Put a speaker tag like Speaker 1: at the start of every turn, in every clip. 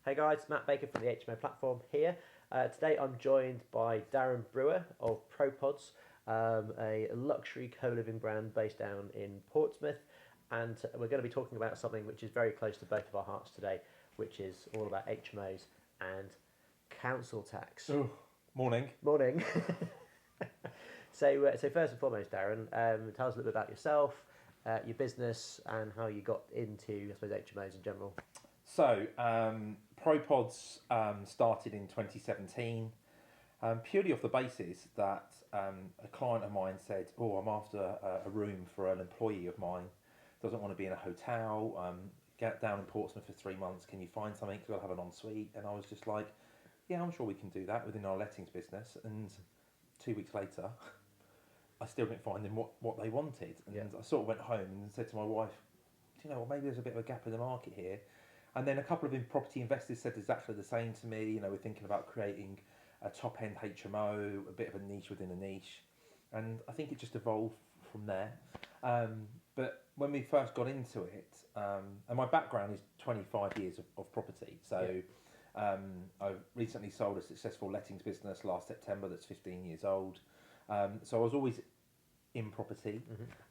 Speaker 1: Hey guys, Matt Baker from the HMO platform here. Today I'm joined by Daryn Brewer of ProPods, a luxury co-living brand based down in Portsmouth, and we're going to be talking about something which is very close to both of our hearts today, which is all about HMOs and council tax.
Speaker 2: Oh, morning.
Speaker 1: Morning. So first and foremost, Daryn, tell us a little bit about yourself, your business, and how you got into, I suppose, HMOs in general.
Speaker 2: So, ProPods started in 2017, purely off the basis that a client of mine said, "Oh, I'm after a room for an employee of mine. Doesn't want to be in a hotel. Get down in Portsmouth for 3 months. Can you find something? Because I'll have an ensuite." And I was just like, "Yeah, I'm sure we can do that within our lettings business." And 2 weeks later, I still didn't find them what they wanted. And I sort of went home and said to my wife, "Do you know what? Maybe there's a bit of a gap in the market here." And then a couple of property investors said exactly the same to me. You know, we're thinking about creating a top-end HMO, a bit of a niche within a niche. And I think it just evolved from there. But when we first got into it, and my background is 25 years of property. So I recently sold a successful lettings business last September that's 15 years old. So I was always in property.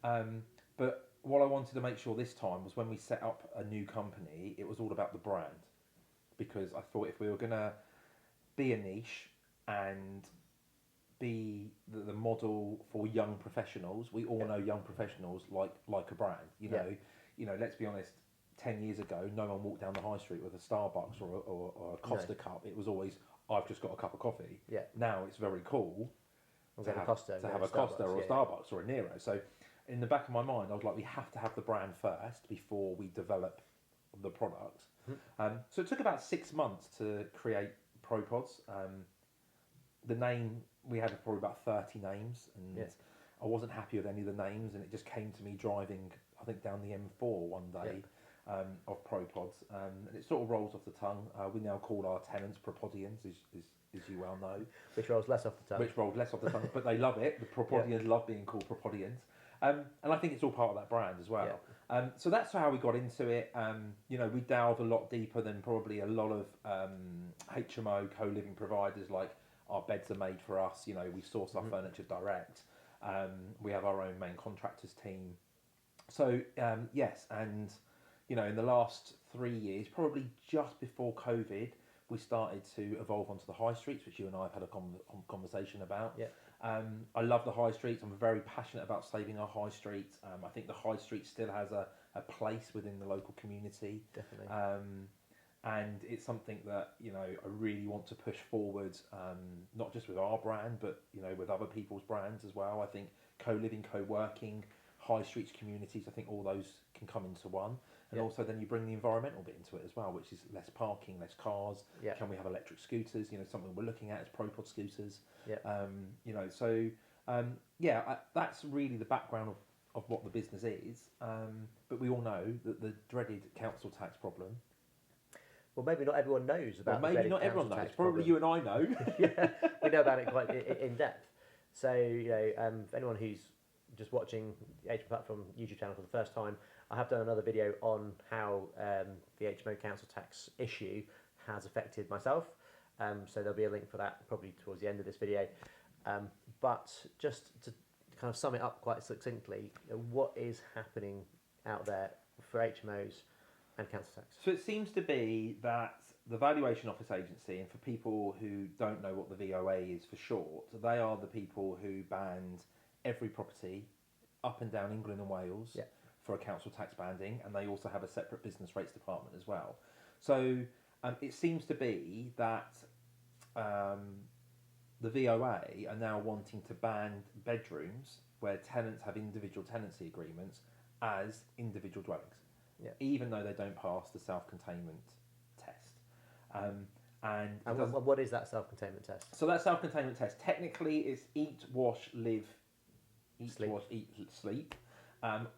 Speaker 2: But what I wanted to make sure this time was when we set up a new company, it was all about the brand. Because I thought if we were going to be a niche and be the model for young professionals, we all know young professionals like a brand. You know, let's be honest, 10 years ago, no one walked down the high street with a Starbucks or a Costa cup. It was always, "I've just got a cup of coffee." Now it's very cool to have a Costa or a Starbucks or a Nero. So in the back of my mind, I was like, we have to have the brand first before we develop the product. So it took about 6 months to create ProPods. The name, we had probably about 30 names, and I wasn't happy with any of the names, and it just came to me driving, I think, down the M4 one day of ProPods, and it sort of rolls off the tongue. We now call our tenants Propodians, as you well know.
Speaker 1: Which rolls less off the tongue.
Speaker 2: But they love it. The Propodians love being called Propodians. And I think it's all part of that brand as well. So that's how we got into it. You know, we delve a lot deeper than probably a lot of HMO co-living providers. Like, our beds are made for us. You know, we source our furniture direct. We have our own main contractors team. So yes, and you know, in the last 3 years, probably just before COVID, we started to evolve onto the high streets, which you and I have had a conversation about. I love the high streets. I'm very passionate about saving our high streets. I think the high street still has a place within the local community.
Speaker 1: Definitely.
Speaker 2: And it's something that, you know, I really want to push forward, not just with our brand, but, you know, with other people's brands as well. I think co-living, co-working, high streets communities, I think all those can come into one. And also then you bring the environmental bit into it as well, which is less parking, less cars. Can we have electric scooters? You know, something we're looking at is ProPod scooters. You know, so that's really the background of what the business is. But we all know that the dreaded council tax problem.
Speaker 1: Well, maybe not everyone knows about.
Speaker 2: Well, maybe not everyone knows. Probably you and I know.
Speaker 1: We know about it quite in depth. So, you know, if anyone who's just watching the HMO platform YouTube channel for the first time, I have done another video on how the HMO council tax issue has affected myself. So there'll be a link for that probably towards the end of this video. But just to kind of sum it up quite succinctly, what is happening out there for HMOs and council tax?
Speaker 2: So it seems to be that the Valuation Office Agency, and for people who don't know what the VOA is for short, they are the people who banned every property up and down England and Wales for a council tax banding, and they also have a separate business rates department as well. So it seems to be that the VOA are now wanting to ban bedrooms where tenants have individual tenancy agreements as individual dwellings. Even though they don't pass the self-containment test. And
Speaker 1: what is that self-containment test?
Speaker 2: So that self-containment test, technically, it's eat, wash, live, sleep.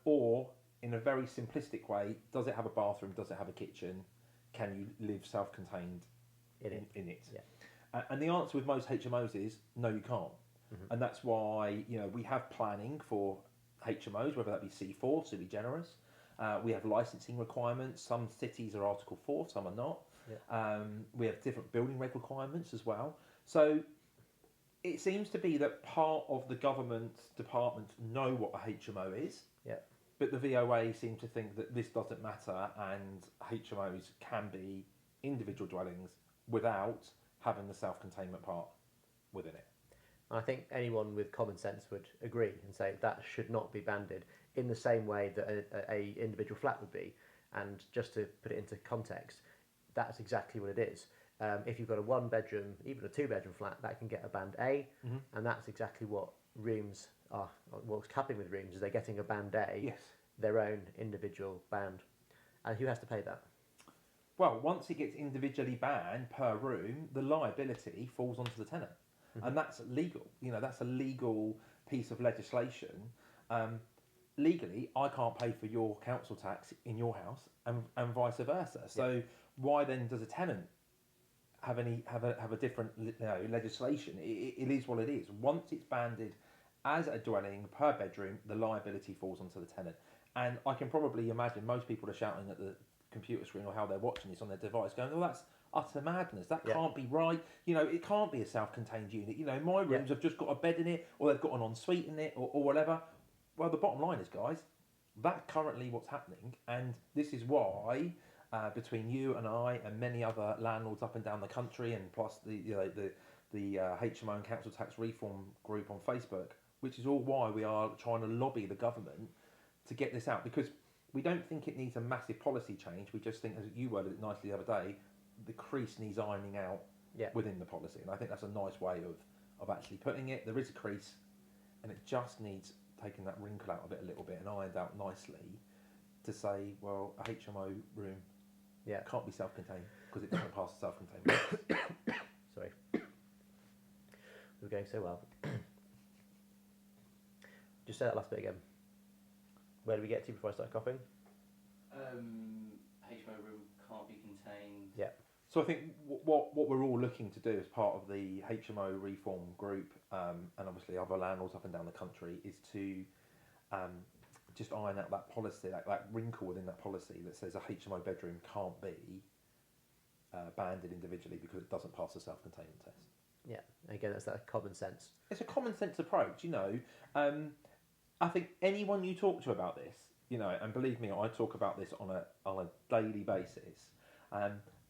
Speaker 2: Or, in a very simplistic way, does it have a bathroom? Does it have a kitchen? Can you live self-contained in it? And the answer with most HMOs is, no, you can't. And that's why, you know, we have planning for HMOs, whether that be C4, so be generous. We have licensing requirements. Some cities are Article 4, some are not. We have different building reg requirements as well. So it seems to be that part of the government departments know what a HMO is, but the VOA seem to think that this doesn't matter and HMOs can be individual dwellings without having the self-containment part within it.
Speaker 1: I think anyone with common sense would agree and say that should not be banded in the same way that a individual flat would be. And just to put it into context, that's exactly what it is. If you've got a 1-bedroom, even a 2-bedroom flat, that can get a band A, and that's exactly what rooms are. What's happening with rooms is they're getting a band A, their own individual band. And who has to pay that?
Speaker 2: Well, once it gets individually banned per room, the liability falls onto the tenant. And that's legal. That's a legal piece of legislation. Legally, I can't pay for your council tax in your house, and vice versa. So why then does a tenant have a different legislation? It is what it is. Once it's banded as a dwelling per bedroom, the liability falls onto the tenant. And I can probably imagine most people are shouting at the computer screen or how they're watching this on their device, going, "Oh, that's utter madness. That can't be right. It can't be a self-contained unit. My rooms have just got a bed in it, or they've got an ensuite in it, or whatever." Well, the bottom line is, guys, that's currently what's happening, and this is why, between you and I and many other landlords up and down the country, and plus the HMO and Council Tax Reform group on Facebook, which is all why we are trying to lobby the government to get this out, because we don't think it needs a massive policy change. We just think, as you worded it nicely the other day, the crease needs ironing out within the policy, and I think that's a nice way of actually putting it. There is a crease, and it just needs taking that wrinkle out of it a little bit and ironed out nicely to say, well, a HMO room can't be self-contained because it doesn't pass the self-containment.
Speaker 1: Sorry, we're going so well. Just say that last bit again. Where do we get to before I start coughing?
Speaker 3: HMO room can't be contained.
Speaker 1: Yeah.
Speaker 2: So I think what we're all looking to do as part of the HMO reform group, and obviously other landlords up and down the country, is to just iron out that policy, that wrinkle within that policy that says a HMO bedroom can't be banded individually because it doesn't pass the self-containment test.
Speaker 1: Yeah, again, that's that common sense.
Speaker 2: It's a common sense approach, I think anyone you talk to about this, and believe me, I talk about this on a daily basis.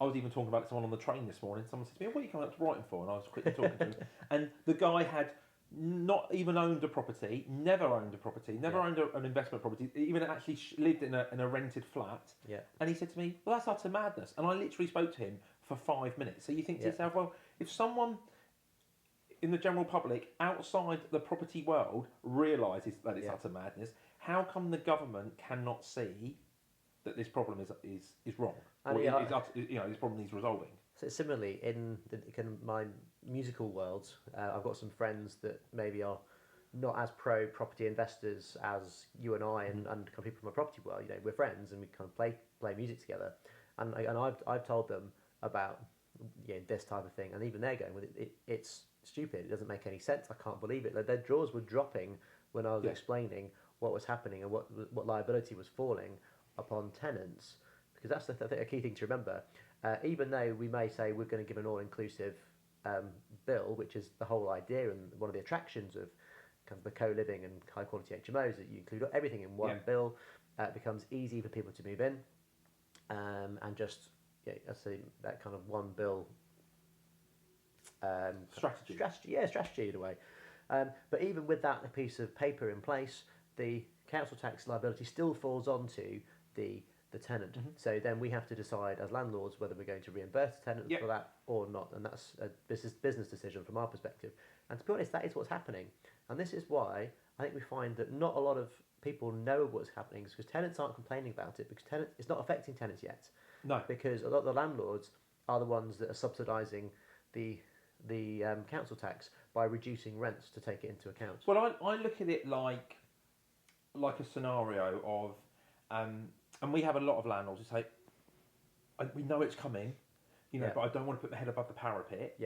Speaker 2: I was even talking about it to someone on the train this morning. Someone said to me, "What are you coming up to Brighton for?" And I was quickly talking to him. And the guy had not even owned a property, never owned a property, never owned an investment property, even actually lived in a rented flat.
Speaker 1: Yeah.
Speaker 2: And he said to me, "Well, that's utter madness." And I literally spoke to him for 5 minutes. So you think to yourself, well, if someone in the general public outside the property world realises that it's utter madness, how come the government cannot see that this problem is wrong?
Speaker 1: And
Speaker 2: This problem needs resolving.
Speaker 1: So similarly, in my musical world, I've got some friends that maybe are not as pro property investors as you and I, and kind of people from a property world. We're friends and we kind of play music together, and I've told them about this type of thing, and even they're going with it. It's stupid. It doesn't make any sense. I can't believe it. Their jaws were dropping when I was explaining what was happening and what liability was falling upon tenants, because that's a key thing to remember. Even though we may say we're going to give an all-inclusive bill, which is the whole idea and one of the attractions of kind of the co-living and high-quality HMOs, that you include everything in one bill, it becomes easy for people to move in, and just I say that kind of one bill strategy in a way. But even with that piece of paper in place, the council tax liability still falls onto the tenant. So then we have to decide as landlords whether we're going to reimburse the tenant for that or not, and that's a business decision from our perspective. And to be honest, that is what's happening, and this is why I think we find that not a lot of people know what's happening, because tenants aren't complaining about it, because it's not affecting tenants yet.
Speaker 2: No,
Speaker 1: because a lot of the landlords are the ones that are subsidising the council tax by reducing rents to take it into account.
Speaker 2: Well, I look at it like a scenario of, and we have a lot of landlords who say, we know it's coming, but I don't want to put my head above the parapet,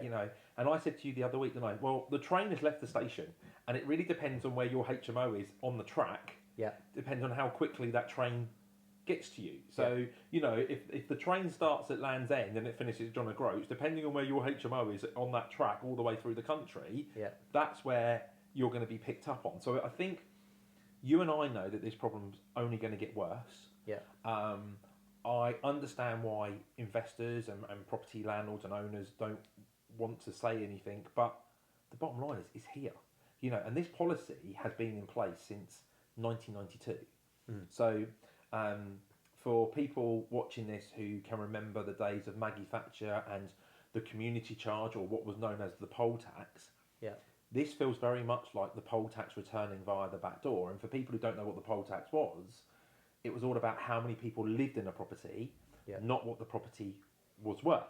Speaker 2: And I said to you the other week, didn't I? Well, the train has left the station, and it really depends on where your HMO is on the track.
Speaker 1: Yeah.
Speaker 2: Depends on how quickly that train gets to you. So, if the train starts at Land's End and it finishes at John O'Groats, depending on where your HMO is on that track all the way through the country, that's where you're going to be picked up on. So I think you and I know that this problem's only going to get worse. I understand why investors and property landlords and owners don't want to say anything, but the bottom line is it's here. And this policy has been in place since 1992. So for people watching this who can remember the days of Maggie Thatcher and the community charge, or what was known as the poll tax, this feels very much like the poll tax returning via the back door. And for people who don't know what the poll tax was, it was all about how many people lived in a property, not what the property was worth.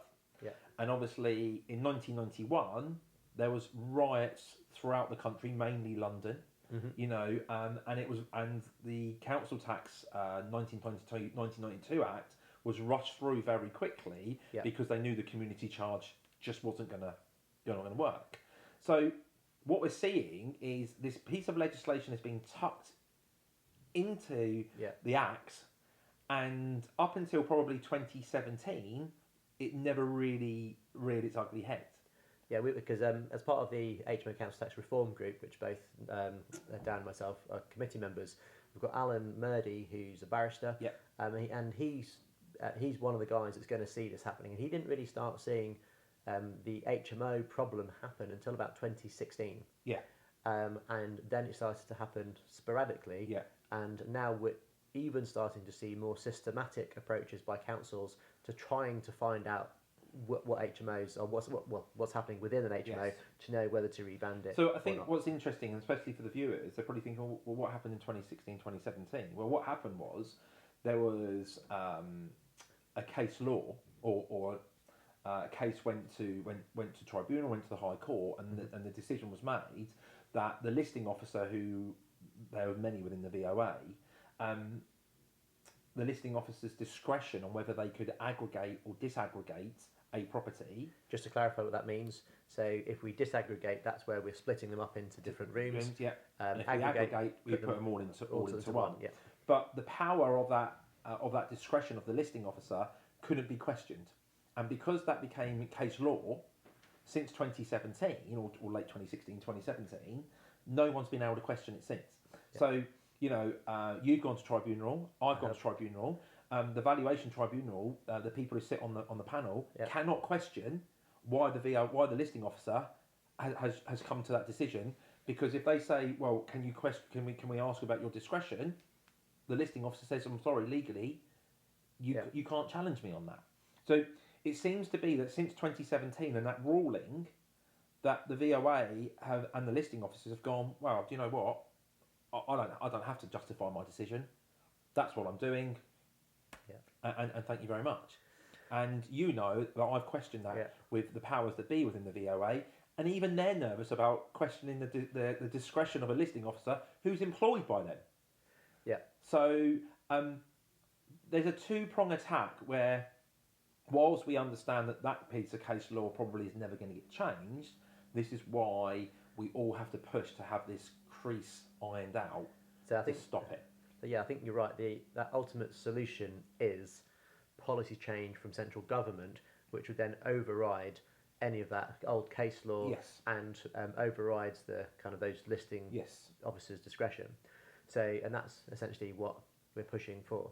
Speaker 2: And obviously in 1991, there was riots throughout the country, mainly London, and the Council Tax 1992 Act was rushed through very quickly because they knew the community charge just wasn't going to work. So what we're seeing is this piece of legislation has been tucked into the Acts, and up until probably 2017, it never really reared its ugly head.
Speaker 1: Because as part of the HMO Council Tax Reform Group, which both Dan and myself are committee members, we've got Alan Murdy, who's a barrister, and he's one of the guys that's going to see this happening. And he didn't really start seeing the HMO problem happen until about 2016. And then it started to happen sporadically. And now we're even starting to see more systematic approaches by councils to trying to find out what HMOs or what's happening within an HMO to know whether to reband it.
Speaker 2: So I think what's interesting, especially for the viewers, they're probably thinking, well, what happened in 2016, 2017? Well, what happened was there was a case law or a case went to tribunal, went to the High Court, and the decision was made that the listing officer, who there were many within the VOA, the listing officer's discretion on whether they could aggregate or disaggregate a property.
Speaker 1: Just to clarify what that means, so if we disaggregate, that's where we're splitting them up into different rooms.
Speaker 2: And if we aggregate, we put them all into one.
Speaker 1: Yeah.
Speaker 2: But the power of that discretion of the listing officer couldn't be questioned, and because that became case law since 2017 or late 2016, 2017, no one's been able to question it since. So you've gone to tribunal, I've gone to tribunal. The Valuation Tribunal, the people who sit on the panel, cannot question why the listing officer has come to that decision, because if they say, well, can we ask about your discretion, the listing officer says, I'm sorry, legally, you can't challenge me on that. So it seems to be that since 2017 and that ruling, that the VOA and the listing officers have gone, well, do you know what? I don't have to justify my decision. That's what I'm doing. And thank you very much. And that I've questioned that with the powers that be within the VOA, and even they're nervous about questioning the discretion of a listing officer who's employed by them. So there's a two-prong attack where, whilst we understand that piece of case law probably is never going to get changed, this is why we all have to push to have this crease ironed out to stop it.
Speaker 1: So I think you're right. That ultimate solution is policy change from central government, which would then override any of that old case law and overrides the kind of those listing officers' discretion. So, and that's essentially what we're pushing for.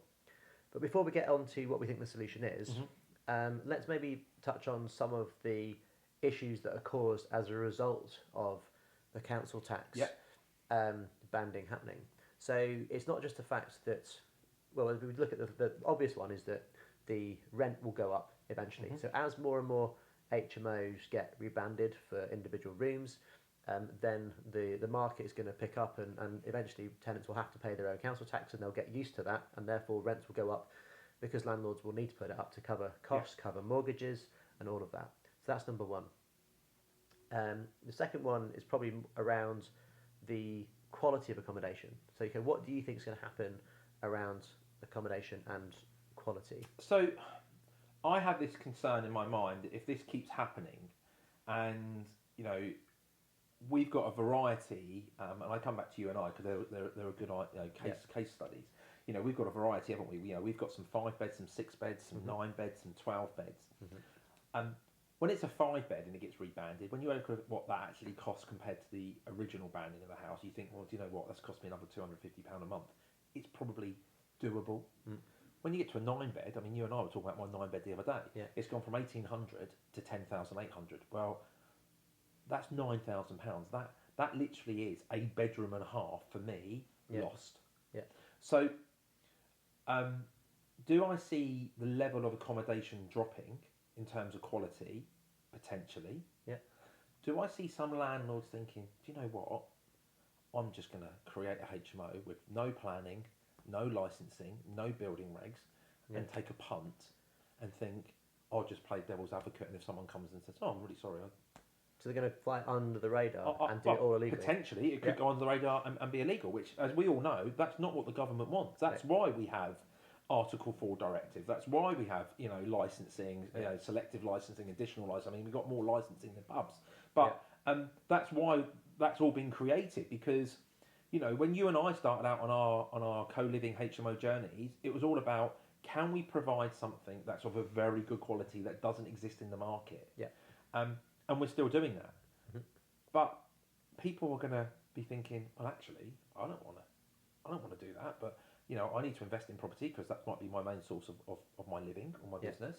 Speaker 1: But before we get on to what we think the solution is, let's maybe touch on some of the issues that are caused as a result of the council tax banding happening. So it's not just the fact that, well, if we look at the obvious one is that the rent will go up eventually. So as more and more HMOs get rebanded for individual rooms, then the market is going to pick up, and eventually tenants will have to pay their own council tax, and they'll get used to that, and therefore rents will go up because landlords will need to put it up to cover costs, cover mortgages, and all of that. So that's number one. The second one is probably around the quality of accommodation. So, what do you think is going to happen around accommodation and quality?
Speaker 2: So, I have this concern in my mind that if this keeps happening, and we've got a variety, and I come back to you and I because they're a good case studies. you know, we've got a variety, haven't we? You know, we've got some 5 beds, some 6 beds, some 9 beds, some 12 beds. When it's a 5 bed and it gets rebanded, when you look at what that actually costs compared to the original banding of the house, you think, well, do you know what? That's cost me another £250 a month. It's probably doable. When you get to a 9 bed, I mean, you and I were talking about my 9 bed the other day.
Speaker 1: Yeah.
Speaker 2: It's gone from 1,800 to 10,800. Well, that's £9,000. That literally is a bedroom and a half for me lost.
Speaker 1: Yeah.
Speaker 2: So, do I see the level of accommodation dropping in terms of quality? Potentially.
Speaker 1: Yeah.
Speaker 2: Do I see some landlords thinking, do you know what? I'm just going to create a HMO with no planning, no licensing, no building regs, and take a punt and think, I'll just play devil's advocate, and if someone comes and says, oh, I'm really sorry.
Speaker 1: So they're going to fly under the radar and do it all illegally?
Speaker 2: Potentially, it could go under the radar and be illegal, which, as we all know, that's not what the government wants. That's why we have Article 4 directive. That's why we have, you know, licensing, you know, selective licensing, additional licensing. I mean, we've got more licensing than pubs. But that's why that's all been created, because, you know, when you and I started out on our co-living HMO journeys, it was all about, can we provide something that's of a very good quality that doesn't exist in the market?
Speaker 1: Yeah.
Speaker 2: And we're still doing that. But people are going to be thinking, well, actually, I don't want to do that, but, you know, I need to invest in property because that might be my main source of my living or my business.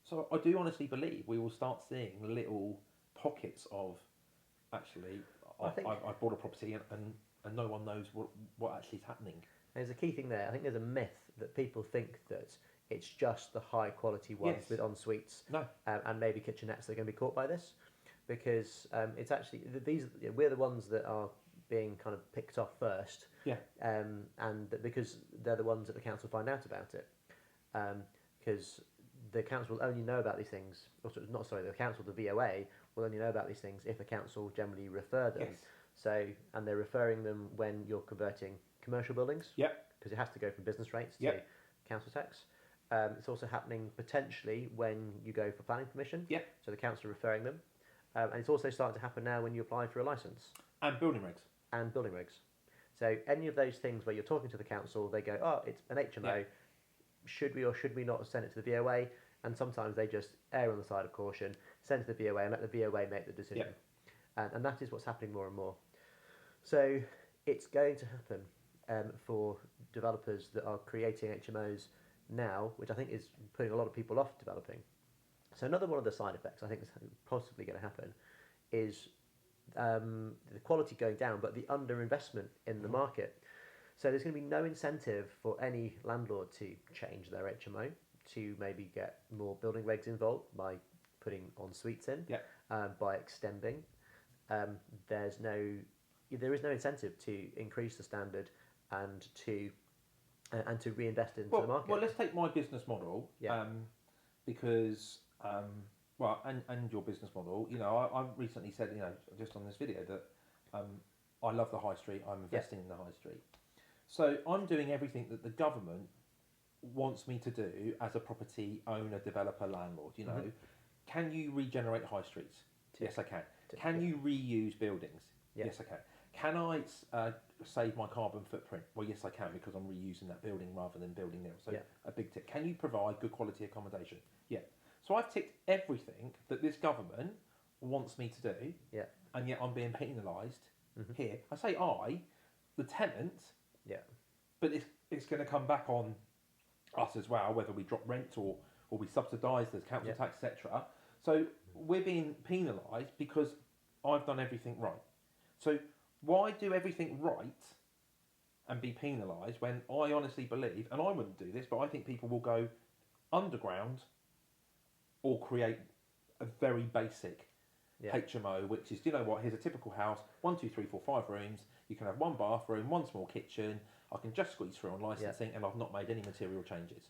Speaker 2: So I do honestly believe we will start seeing little pockets of, actually, I bought a property and no one knows what actually is happening.
Speaker 1: There's a key thing there. I think there's a myth that people think that it's just the high quality ones with en suites and maybe kitchenettes that are going to be caught by this, because it's actually we're the ones that are being kind of picked off first, and because they're the ones that the council find out about it, because the council will only know about these things. The council, the VOA, will only know about these things if the council generally refer them. So, and they're referring them when you're converting commercial buildings, because it has to go from business rates to council tax. It's also happening potentially when you go for planning permission. So the council are referring them, and it's also starting to happen now when you apply for a licence
Speaker 2: and building regs.
Speaker 1: So any of those things where you're talking to the council, they go, "Oh, it's an HMO. Should we or should we not send it to the VOA?" And sometimes they just err on the side of caution, send it to the VOA, and let the VOA make the decision. And that is what's happening more and more. So it's going to happen for developers that are creating HMOs now, which I think is putting a lot of people off developing. So another one of the side effects I think is possibly going to happen is the quality going down, but the underinvestment in the market. So there's going to be no incentive for any landlord to change their HMO, to maybe get more building regs involved by putting en suites in, by extending. There is no incentive to increase the standard and to reinvest into the market.
Speaker 2: Well, let's take my business model, because and your business model. You know, I recently said, you know, just on this video that I love the high street. I'm investing in the high street. So I'm doing everything that the government wants me to do as a property owner, developer, landlord. You know, can you regenerate high streets? Yes, I can. Can you reuse buildings? Yes, I can. Can I save my carbon footprint? Well, yes, I can, because I'm reusing that building rather than building new. So a big tick. Can you provide good quality accommodation? Yeah. So I've ticked everything that this government wants me to do, and yet I'm being penalised here. I say the tenant, but it's going to come back on us as well, whether we drop rent or we subsidise the council tax, etc. So we're being penalised because I've done everything right. So why do everything right and be penalised when I honestly believe, and I wouldn't do this, but I think people will go underground or create a very basic HMO, which is, you know what, here's a typical house, 1, 2, 3, 4, 5 rooms, you can have 1 bathroom, 1 small kitchen, I can just squeeze through on licensing, and I've not made any material changes.